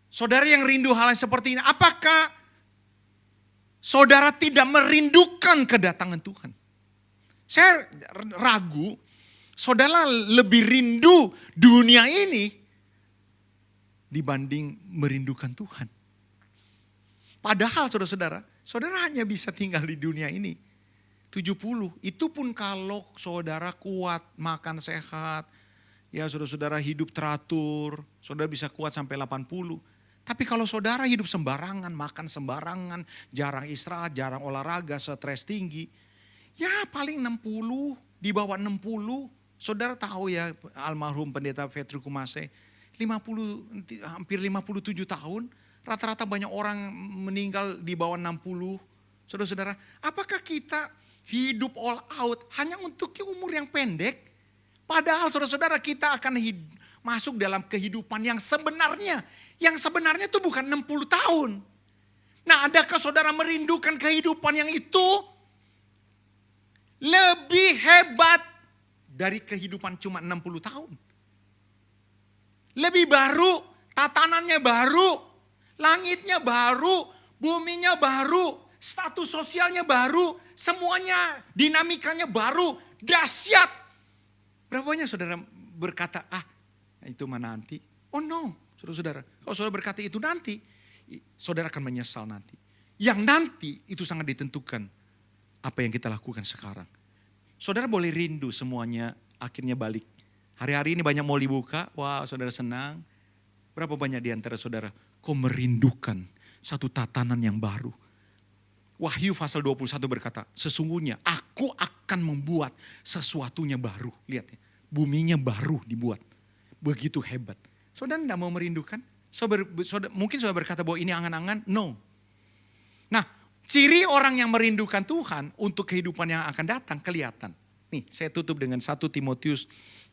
S4: saudara yang rindu hal yang seperti ini, apakah saudara tidak merindukan kedatangan Tuhan? Saya ragu, saudara lebih rindu dunia ini dibanding merindukan Tuhan. Padahal saudara-saudara, saudara hanya bisa tinggal di dunia ini 70. Itu pun kalau saudara kuat, makan sehat, ya saudara-saudara hidup teratur, saudara bisa kuat sampai 80. Tapi kalau saudara hidup sembarangan, makan sembarangan, jarang istirahat, jarang olahraga, stres tinggi, ya paling 60, di bawah 60. Saudara tahu ya almarhum pendeta Petru Kumase, 50, hampir 57 tahun, rata-rata banyak orang meninggal di bawah 60. Saudara-saudara, apakah kita hidup all out hanya untuk umur yang pendek? Padahal saudara-saudara kita akan masuk dalam kehidupan yang sebenarnya. Yang sebenarnya itu bukan 60 tahun. Nah, adakah saudara merindukan kehidupan yang itu lebih hebat dari kehidupan cuma 60 tahun? Lebih baru, tatanannya baru, langitnya baru, buminya baru, status sosialnya baru, semuanya dinamikanya baru, dahsyat. Berapa banyak saudara berkata, itu mah nanti. Oh no, saudara-saudara. Kalau saudara berkata itu nanti, saudara akan menyesal nanti. Yang nanti itu sangat ditentukan apa yang kita lakukan sekarang. Saudara boleh rindu semuanya akhirnya balik. Hari-hari ini banyak mall dibuka, wah saudara senang. Berapa banyak di antara saudara kau merindukan satu tatanan yang baru. Wahyu pasal 21 berkata, sesungguhnya aku akan membuat sesuatunya baru. Lihat ya, buminya baru dibuat. Begitu hebat. Saudara tidak mau merindukan? Mungkin saudara berkata bahwa ini angan-angan? No. Nah, ciri orang yang merindukan Tuhan untuk kehidupan yang akan datang kelihatan. Nih, saya tutup dengan 1 Timotius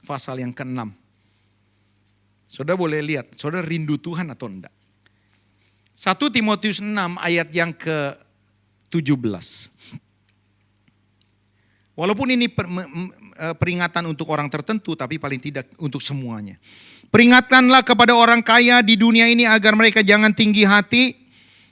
S4: pasal yang ke-6. Saudara boleh lihat, saudara rindu Tuhan atau enggak. 1 Timotius 6 ayat yang ke-17. Walaupun ini peringatan untuk orang tertentu, tapi paling tidak untuk semuanya. Peringatkanlah kepada orang kaya di dunia ini agar mereka jangan tinggi hati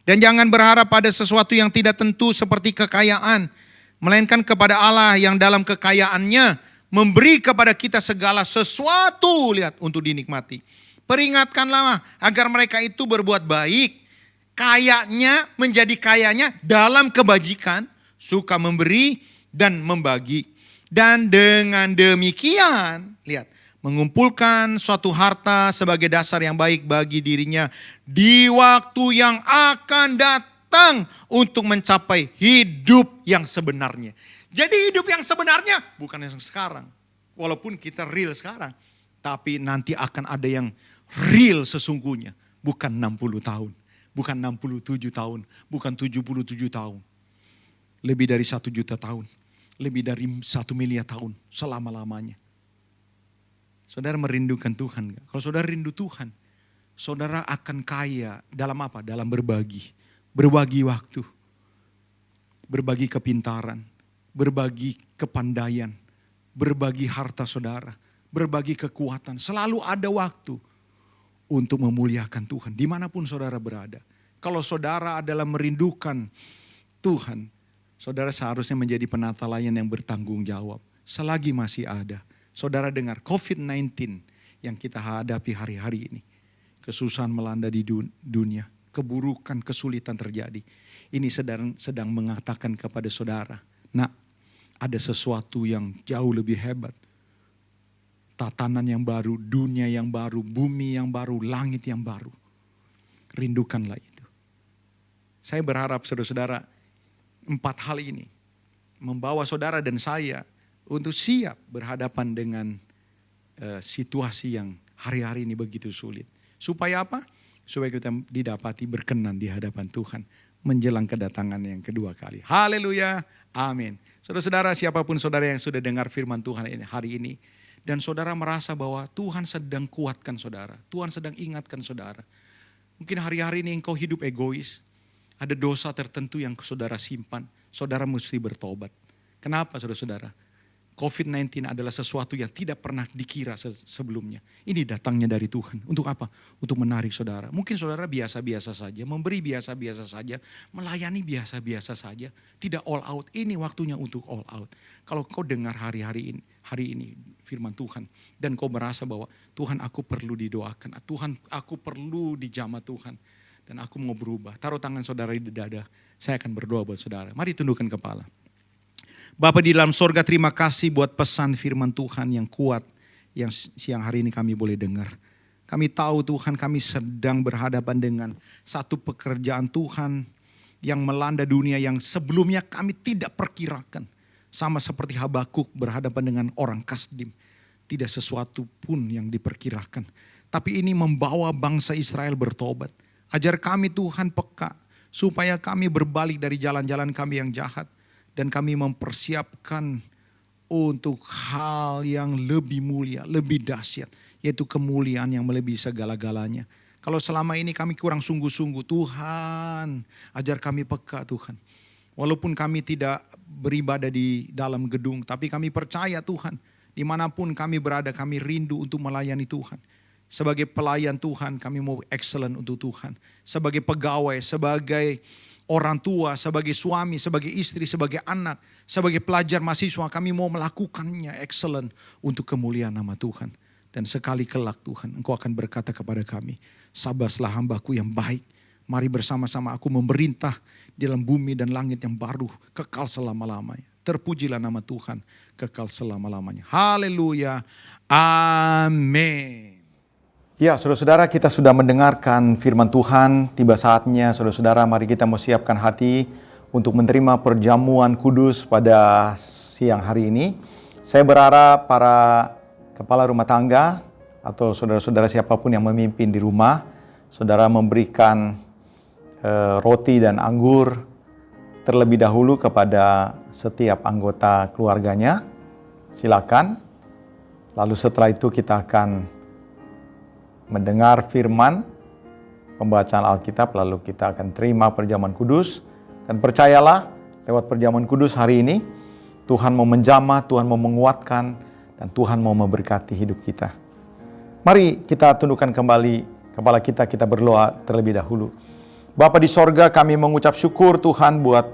S4: dan jangan berharap pada sesuatu yang tidak tentu seperti kekayaan, melainkan kepada Allah yang dalam kekayaannya memberi kepada kita segala sesuatu, lihat, untuk dinikmati. Peringatkanlah agar mereka itu berbuat baik, kayanya menjadi kayanya dalam kebajikan, suka memberi dan membagi. Dan dengan demikian, lihat, mengumpulkan suatu harta sebagai dasar yang baik bagi dirinya di waktu yang akan datang untuk mencapai hidup yang sebenarnya. Jadi hidup yang sebenarnya bukan yang sekarang. Walaupun kita real sekarang, tapi nanti akan ada yang real sesungguhnya. Bukan 60 tahun, bukan 67 tahun, bukan 77 tahun. Lebih dari 1 juta tahun. Lebih dari 1 miliar tahun selama-lamanya. Saudara merindukan Tuhan gak? Kalau saudara rindu Tuhan, saudara akan kaya dalam apa? Dalam berbagi. Berbagi waktu. Berbagi kepintaran. Berbagi kepandaian. Berbagi harta saudara. Berbagi kekuatan. Selalu ada waktu untuk memuliakan Tuhan. Dimanapun saudara berada. Kalau saudara adalah merindukan Tuhan, saudara seharusnya menjadi penata layan yang bertanggung jawab. Selagi masih ada. Saudara dengar COVID-19 yang kita hadapi hari-hari ini. Kesusahan melanda di dunia. keburukan, kesulitan terjadi. Ini sedang mengatakan kepada saudara, nah, ada sesuatu yang jauh lebih hebat. Tatanan yang baru, dunia yang baru, bumi yang baru, langit yang baru. Rindukanlah itu. Saya berharap saudara-saudara 4 hal ini membawa saudara dan saya untuk siap berhadapan dengan situasi yang hari-hari ini begitu sulit. Supaya apa? Supaya kita didapati berkenan di hadapan Tuhan menjelang kedatangan yang kedua kali. Haleluya, amin. Saudara-saudara, siapapun saudara yang sudah dengar firman Tuhan hari ini, dan saudara merasa bahwa Tuhan sedang kuatkan saudara, Tuhan sedang ingatkan saudara. Mungkin hari-hari ini engkau hidup egois, ada dosa tertentu yang saudara simpan, saudara mesti bertobat. Kenapa saudara-saudara? COVID-19 adalah sesuatu yang tidak pernah dikira sebelumnya. Ini datangnya dari Tuhan. Untuk apa? Untuk menarik saudara. Mungkin saudara biasa-biasa saja, memberi biasa-biasa saja, melayani biasa-biasa saja. Tidak all out. Ini waktunya untuk all out. Kalau kau dengar hari ini firman Tuhan, dan kau merasa bahwa Tuhan, aku perlu didoakan. Tuhan, aku perlu dijamah Tuhan. Dan aku mau berubah. Taruh tangan saudara di dada. Saya akan berdoa buat saudara. Mari tundukkan kepala. Bapa di dalam sorga, terima kasih buat pesan firman Tuhan yang kuat yang siang hari ini kami boleh dengar. Kami tahu Tuhan, kami sedang berhadapan dengan satu pekerjaan Tuhan yang melanda dunia yang sebelumnya kami tidak perkirakan. Sama seperti Habakuk berhadapan dengan orang Kasdim. Tidak sesuatu pun yang diperkirakan. Tapi ini membawa bangsa Israel bertobat. Ajar kami Tuhan peka, supaya kami berbalik dari jalan-jalan kami yang jahat. Dan kami mempersiapkan untuk hal yang lebih mulia, lebih dahsyat. Yaitu kemuliaan yang melebihi segala-galanya. Kalau selama ini kami kurang sungguh-sungguh, Tuhan ajar kami peka Tuhan. Walaupun kami tidak beribadah di dalam gedung, tapi kami percaya Tuhan. Dimanapun kami berada, kami rindu untuk melayani Tuhan. Sebagai pelayan Tuhan, kami mau excellent untuk Tuhan. Sebagai pegawai, sebagai orang tua, sebagai suami, sebagai istri, sebagai anak, sebagai pelajar mahasiswa, kami mau melakukannya excellent untuk kemuliaan nama Tuhan. Dan sekali kelak Tuhan, Engkau akan berkata kepada kami, sabaslah hambaku yang baik. Mari bersama-sama aku memerintah di dalam bumi dan langit yang baru, kekal selama-lamanya. Terpujilah nama Tuhan, kekal selama-lamanya. Haleluya, amin.
S2: Ya, saudara-saudara, kita sudah mendengarkan firman Tuhan. Tiba saatnya, saudara-saudara, mari kita mau siapkan hati untuk menerima perjamuan kudus pada siang hari ini. Saya berharap para kepala rumah tangga atau saudara-saudara siapapun yang memimpin di rumah, saudara memberikan roti dan anggur terlebih dahulu kepada setiap anggota keluarganya. Silakan. Lalu setelah itu kita akan mendengar firman, pembacaan Alkitab, lalu kita akan terima perjamuan kudus. Dan percayalah, lewat perjamuan kudus hari ini, Tuhan mau menjamah, Tuhan mau menguatkan, dan Tuhan mau memberkati hidup kita. Mari kita tundukkan kembali kepala kita berdoa terlebih dahulu. Bapa di sorga, kami mengucap syukur Tuhan buat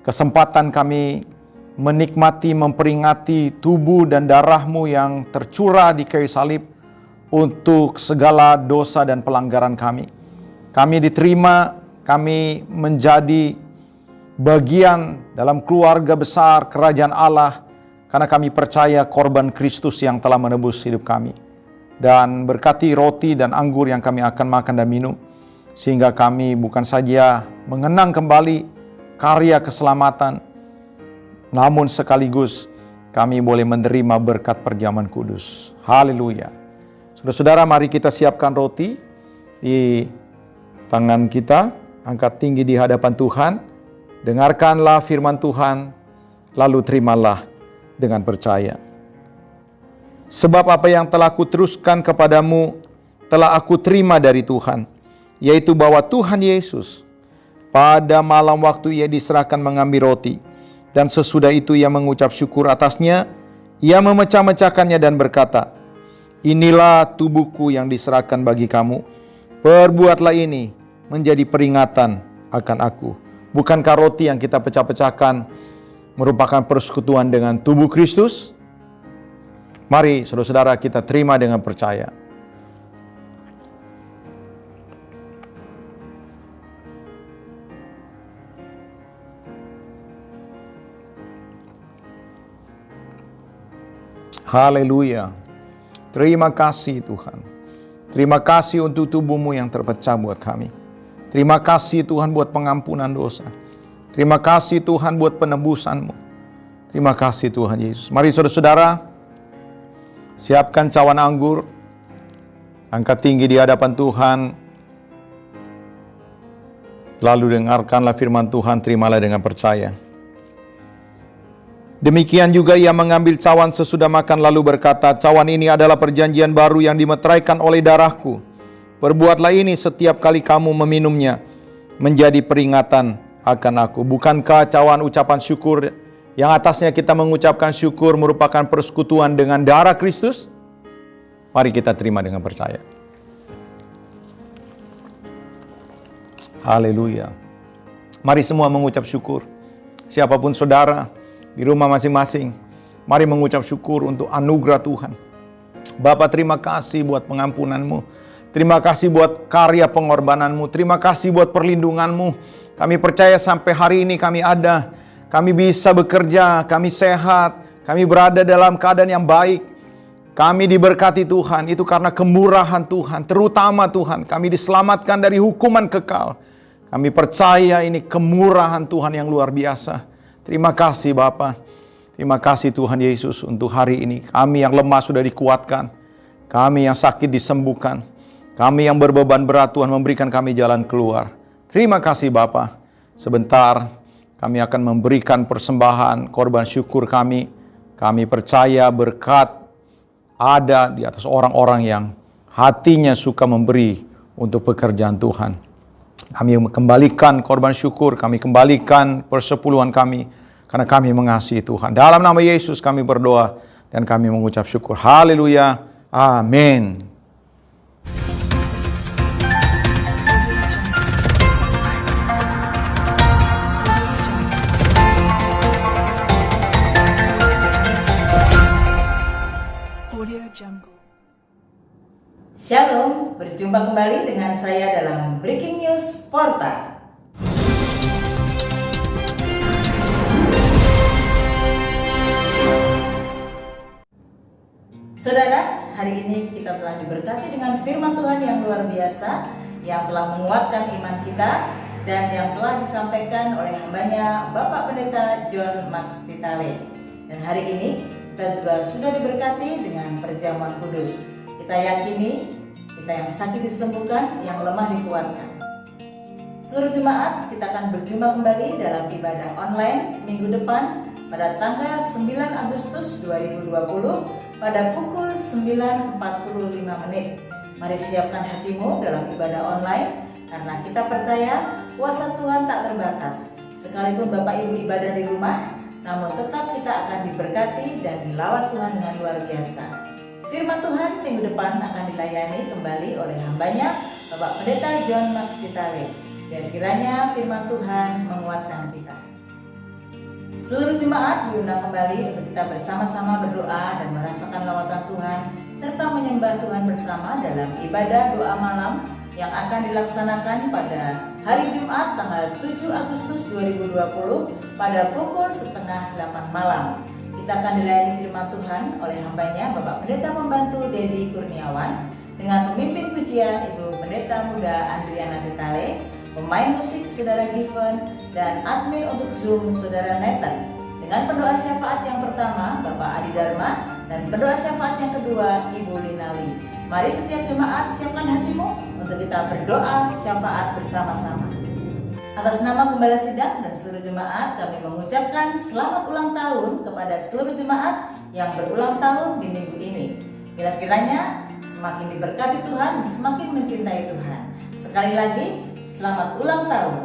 S2: kesempatan kami menikmati, memperingati tubuh dan darah-Mu yang tercurah di kayu salib untuk segala dosa dan pelanggaran kami. Kami diterima, kami menjadi bagian dalam keluarga besar kerajaan Allah karena kami percaya korban Kristus yang telah menebus hidup kami. Dan berkati roti dan anggur yang kami akan makan dan minum, sehingga kami bukan saja mengenang kembali karya keselamatan, namun sekaligus kami boleh menerima berkat perjamuan kudus. Haleluya. Saudara-saudara, mari kita siapkan roti di tangan kita, angkat tinggi di hadapan Tuhan, dengarkanlah firman Tuhan, lalu terimalah dengan percaya. Sebab apa yang telah kuteruskan kepadamu, telah aku terima dari Tuhan, yaitu bahwa Tuhan Yesus, pada malam waktu Ia diserahkan mengambil roti, dan sesudah itu Ia mengucap syukur atasnya, Ia memecah-mecahkannya dan berkata, inilah tubuhku yang diserahkan bagi kamu. Perbuatlah ini menjadi peringatan akan aku. Bukankah roti yang kita pecah-pecahkan merupakan persekutuan dengan tubuh Kristus? Mari saudara-saudara kita terima dengan percaya. Haleluya. Terima kasih Tuhan. Terima kasih untuk tubuh-Mu yang terpecah buat kami. Terima kasih Tuhan buat pengampunan dosa. Terima kasih Tuhan buat penebusan-Mu. Terima kasih Tuhan Yesus. Mari saudara-saudara, siapkan cawan anggur, angkat tinggi di hadapan Tuhan, lalu dengarkanlah firman Tuhan, terimalah dengan percaya. Demikian juga ia mengambil cawan sesudah makan lalu berkata, cawan ini adalah perjanjian baru yang dimeteraikan oleh darahku. Perbuatlah ini setiap kali kamu meminumnya, menjadi peringatan akan aku. Bukankah cawan ucapan syukur yang atasnya kita mengucapkan syukur merupakan persekutuan dengan darah Kristus? Mari kita terima dengan percaya. Haleluya. Mari semua mengucap syukur. Siapapun saudara di rumah masing-masing, mari mengucap syukur untuk anugerah Tuhan. Bapa, terima kasih buat pengampunan-Mu. Terima kasih buat karya pengorbanan-Mu. Terima kasih buat perlindungan-Mu. Kami percaya sampai hari ini kami ada. Kami bisa bekerja, kami sehat, kami berada dalam keadaan yang baik. Kami diberkati Tuhan, itu karena kemurahan Tuhan. Terutama Tuhan, kami diselamatkan dari hukuman kekal. Kami percaya ini kemurahan Tuhan yang luar biasa. Terima kasih Bapa. Terima kasih Tuhan Yesus untuk hari ini. Kami yang lemah sudah dikuatkan. Kami yang sakit disembuhkan. Kami yang berbeban berat Tuhan memberikan kami jalan keluar. Terima kasih Bapa. Sebentar kami akan memberikan persembahan korban syukur kami. Kami percaya berkat ada di atas orang-orang yang hatinya suka memberi untuk pekerjaan Tuhan. Kami kembalikan korban syukur, kami kembalikan persepuluhan kami, karena kami mengasihi Tuhan. Dalam nama Yesus kami berdoa dan kami mengucap syukur. Haleluya. Amin.
S3: Shalom, berjumpa kembali dengan saya dalam Breaking News Porta. Saudara, hari ini kita telah diberkati dengan firman Tuhan yang luar biasa, yang telah menguatkan iman kita, dan yang telah disampaikan oleh hambanya Bapak Pendeta John Max Titale. Dan hari ini kita juga sudah diberkati dengan perjamuan kudus. Kita yakini, kita yang sakit disembuhkan, yang lemah dikuatkan. Seluruh jemaat, kita akan berjumpa kembali dalam ibadah online minggu depan pada tanggal 9 Agustus 2020 pada pukul 9.45. Mari siapkan hatimu dalam ibadah online, karena kita percaya kuasa Tuhan tak terbatas. Sekalipun Bapak Ibu ibadah di rumah, namun tetap kita akan diberkati dan dilawat Tuhan dengan luar biasa. Firman Tuhan minggu depan akan dilayani kembali oleh hambanya Bapak Pendeta John Max Titale. Dan kiranya firman Tuhan menguatkan kita. Seluruh jemaat diundang kembali untuk kita bersama-sama berdoa dan merasakan lawatan Tuhan, serta menyembah Tuhan bersama dalam ibadah doa malam yang akan dilaksanakan pada hari Jumat tanggal 7 Agustus 2020 pada pukul 7:30 malam. Kita akan dilayani firman Tuhan oleh hambanya Bapak Pendeta Pembantu Dedi Kurniawan dengan pemimpin pujian Ibu Pendeta Muda Andriana Titale, pemain musik Saudara Given, dan admin untuk Zoom Saudara Nathan. Dengan pendoa syafaat yang pertama Bapak Adi Dharma dan pendoa syafaat yang kedua Ibu Linawi. Mari setiap jemaat siapkan hatimu untuk kita berdoa syafaat bersama-sama. Atas nama Gembala Sidang dan seluruh jemaat, kami mengucapkan selamat ulang tahun kepada seluruh jemaat yang berulang tahun di minggu ini. Bila kiranya semakin diberkati Tuhan, semakin mencintai Tuhan. Sekali lagi, selamat ulang tahun.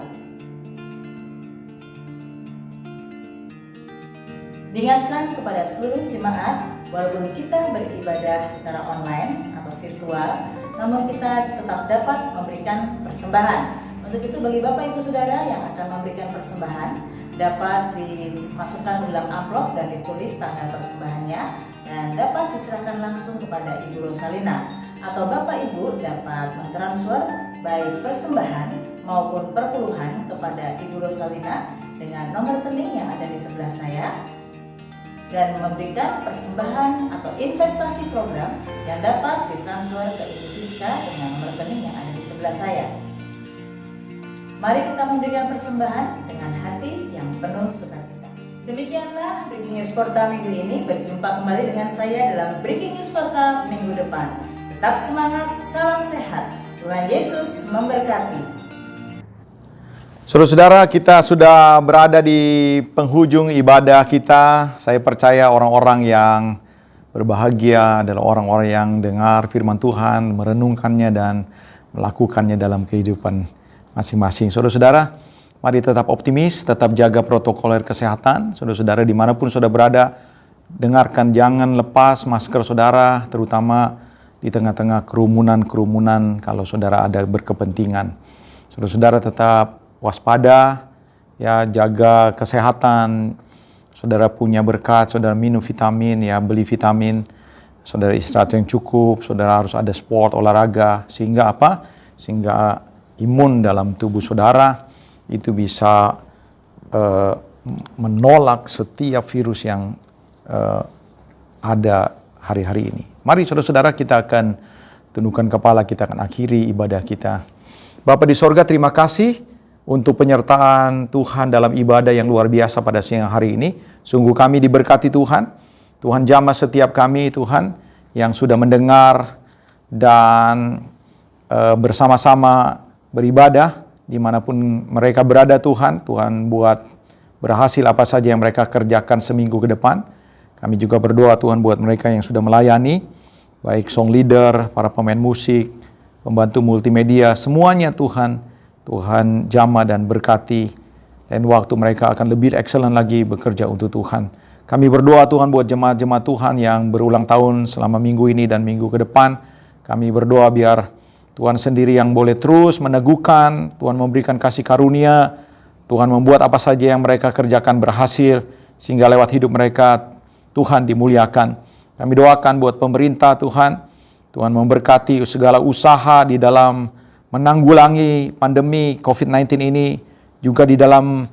S3: Diingatkan kepada seluruh jemaat, walaupun kita beribadah secara online atau virtual, namun kita tetap dapat memberikan persembahan. Untuk itu bagi Bapak Ibu Saudara yang akan memberikan persembahan, dapat dimasukkan ke dalam amplop dan ditulis tanggal persembahannya, dan dapat diserahkan langsung kepada Ibu Rosalina. Atau Bapak Ibu dapat mentransfer baik persembahan maupun perpuluhan kepada Ibu Rosalina dengan nomor rekening yang ada di sebelah saya. dan memberikan persembahan atau investasi program yang dapat ditransfer ke Ibu Siska dengan nomor rekening yang ada di sebelah saya. Mari kita memberikan persembahan dengan hati yang penuh sukacita. Demikianlah Breaking News Portal minggu ini. Berjumpa kembali dengan saya dalam Breaking News Portal minggu depan. Tetap semangat, salam sehat. Tuhan Yesus memberkati.
S2: Saudara-saudara, kita sudah berada di penghujung ibadah kita. Saya percaya orang-orang yang berbahagia adalah orang-orang yang dengar firman Tuhan, merenungkannya dan melakukannya dalam kehidupan masing-masing. Saudara-saudara, mari tetap optimis, tetap jaga protokol kesehatan. Saudara-saudara, dimanapun saudara berada, dengarkan, jangan lepas masker saudara, terutama di tengah-tengah kerumunan-kerumunan kalau saudara ada berkepentingan. Saudara-saudara tetap waspada, ya, jaga kesehatan. Saudara punya berkat, saudara minum vitamin, ya, beli vitamin. Saudara istirahat yang cukup, saudara harus ada sport, olahraga, sehingga apa? Sehingga imun dalam tubuh saudara itu bisa menolak setiap virus yang ada hari-hari ini. Mari saudara-saudara, kita akan tundukkan kepala, kita akan akhiri ibadah kita. Bapa di sorga, terima kasih untuk penyertaan Tuhan dalam ibadah yang luar biasa pada siang hari ini. Sungguh kami diberkati Tuhan. Tuhan jamah setiap kami, Tuhan, yang sudah mendengar dan bersama-sama beribadah dimanapun mereka berada Tuhan. Tuhan buat berhasil apa saja yang mereka kerjakan seminggu ke depan. Kami juga berdoa Tuhan buat mereka yang sudah melayani, baik song leader, para pemain musik, pembantu multimedia, semuanya Tuhan. Tuhan jamah dan berkati, dan waktu mereka akan lebih excellent lagi bekerja untuk Tuhan. Kami berdoa Tuhan buat jemaat-jemaat Tuhan yang berulang tahun selama minggu ini dan minggu ke depan. Kami berdoa biar Tuhan sendiri yang boleh terus meneguhkan, Tuhan memberikan kasih karunia, Tuhan membuat apa saja yang mereka kerjakan berhasil, sehingga lewat hidup mereka Tuhan dimuliakan. Kami doakan buat pemerintah Tuhan, Tuhan memberkati segala usaha di dalam menanggulangi pandemi COVID-19 ini, juga di dalam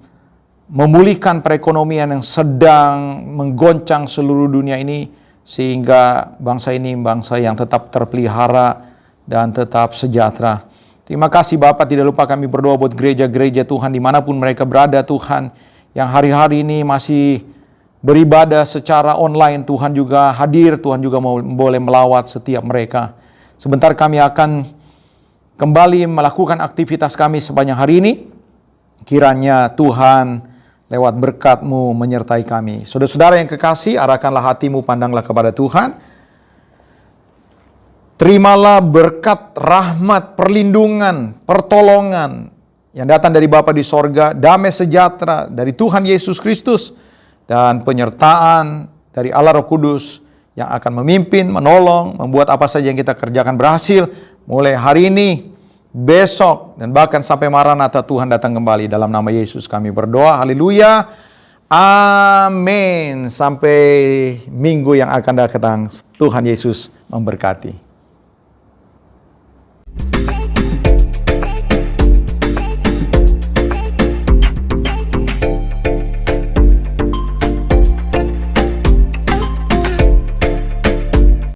S2: memulihkan perekonomian yang sedang menggoncang seluruh dunia ini, sehingga bangsa ini bangsa yang tetap terpelihara dan tetap sejahtera. Terima kasih Bapak, tidak lupa kami berdoa buat gereja-gereja Tuhan dimanapun mereka berada Tuhan, yang hari-hari ini masih beribadah secara online. Tuhan juga hadir, Tuhan juga boleh melawat setiap mereka. Sebentar kami akan kembali melakukan aktivitas kami sepanjang hari ini. Kiranya Tuhan lewat berkat-Mu menyertai kami. Saudara-saudara yang kekasih, arahkanlah hatimu, pandanglah kepada Tuhan. Terimalah berkat, rahmat, perlindungan, pertolongan yang datang dari Bapa di sorga, damai sejahtera dari Tuhan Yesus Kristus, dan penyertaan dari Allah Roh Kudus yang akan memimpin, menolong, membuat apa saja yang kita kerjakan berhasil. Mulai hari ini, besok, dan bahkan sampai Maranatha Tuhan datang kembali. Dalam nama Yesus kami berdoa. Haleluya. Amin. Sampai minggu yang akan datang. Tuhan Yesus memberkati.